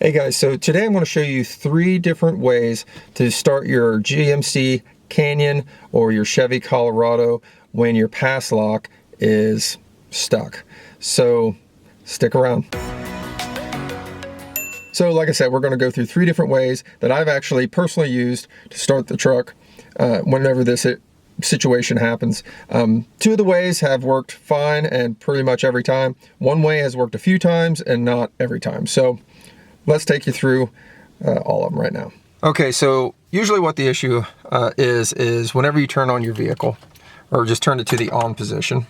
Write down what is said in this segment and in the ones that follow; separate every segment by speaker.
Speaker 1: Hey guys, so today I'm going to show you 3 different ways to start your GMC Canyon or your Chevy Colorado when your pass lock is stuck. So stick around. So like I said, we're going to go through 3 different ways that I've actually personally used to start the truck whenever this situation happens. 2 of the ways have worked fine and pretty much every time. One way has worked a few times and not every time. So let's take you through all of them right now. Okay, so usually what the issue is whenever you turn on your vehicle, or just turn it to the on position,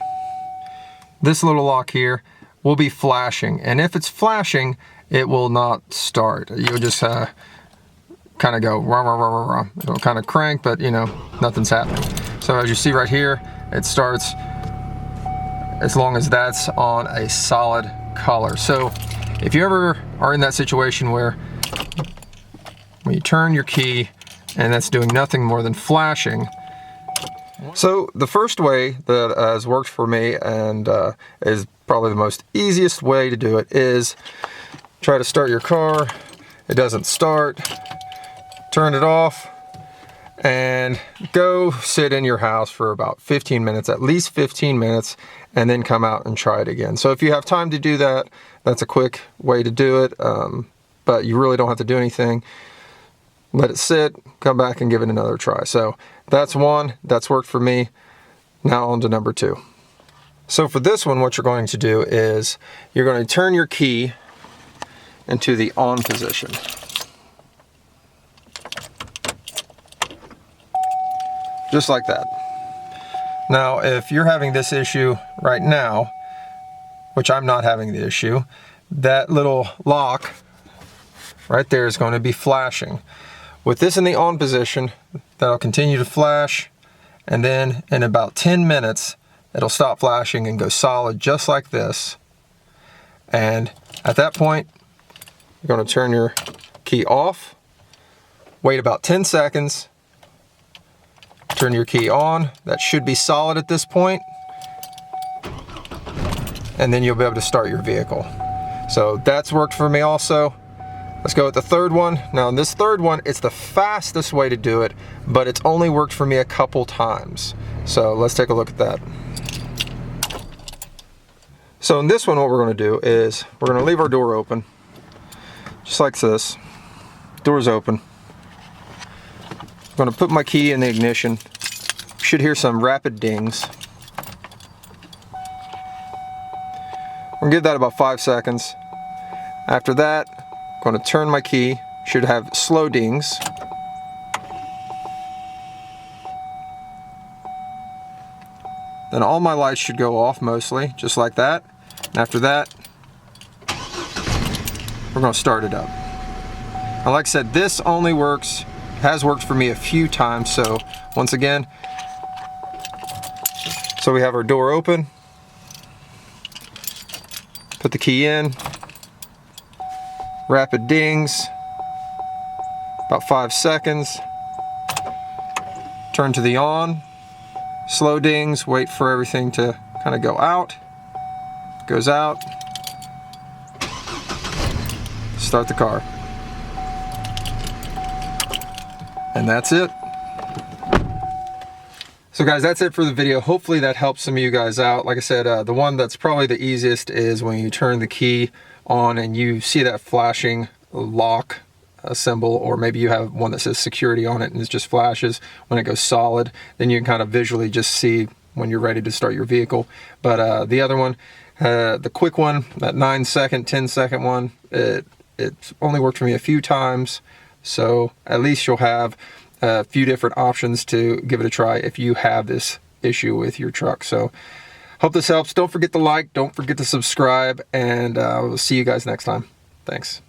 Speaker 1: this little lock here will be flashing. And if it's flashing, it will not start. You'll just kind of go rah, rah, rah, rah, rah. It'll kind of crank, but you know, nothing's happening. So as you see right here, it starts as long as that's on a solid color. So if you ever are in that situation where when you turn your key and that's doing nothing more than flashing. So the first way that has worked for me and is probably the most easiest way to do it is try to start your car. It doesn't start. Turn it off and go sit in your house for about 15 minutes, at least 15 minutes, and then come out and try it again. So if you have time to do that, that's a quick way to do it, but you really don't have to do anything. Let it sit, come back and give it another try. So that's one, that's worked for me. Now on to number 2. So for this one, what you're going to do is you're going to turn your key into the on position. Just like that. Now, if you're having this issue right now, which I'm not having the issue, that little lock right there is going to be flashing. With this in the on position, that'll continue to flash, and then in about 10 minutes, it'll stop flashing and go solid just like this. And at that point, you're going to turn your key off, wait about 10 seconds, turn your key on. That should be solid at this point, and then you'll be able to start your vehicle. So that's worked for me also. Let's go with the third one. Now in this third one, it's the fastest way to do it, but it's only worked for me a couple times. So let's take a look at that. So in this one, what we're going to do is we're going to leave our door open, just like this. Door's open. I'm going to put my key in the ignition. You should hear some rapid dings. I'm going to give that about 5 seconds. After that, I'm going to turn my key. Should have slow dings. Then all my lights should go off mostly, just like that. And after that, we're going to start it up. Now, like I said, this only has worked for me a few times. So once again, so we have our door open. Put the key in. Rapid dings. About 5 seconds. Turn to the on. Slow dings. Wait for everything to kind of go out. Goes out. Start the car. And that's it. So guys, that's it for the video. Hopefully that helps some of you guys out. Like I said, the one that's probably the easiest is when you turn the key on and you see that flashing lock symbol, or maybe you have one that says security on it and it just flashes when it goes solid. Then you can kind of visually just see when you're ready to start your vehicle. But the other one, the quick one, that 9-second, 10-second one, it's only worked for me a few times. So at least you'll have a few different options to give it a try if you have this issue with your truck. So hope this helps. Don't forget to like, don't forget to subscribe, and we'll see you guys next time. Thanks.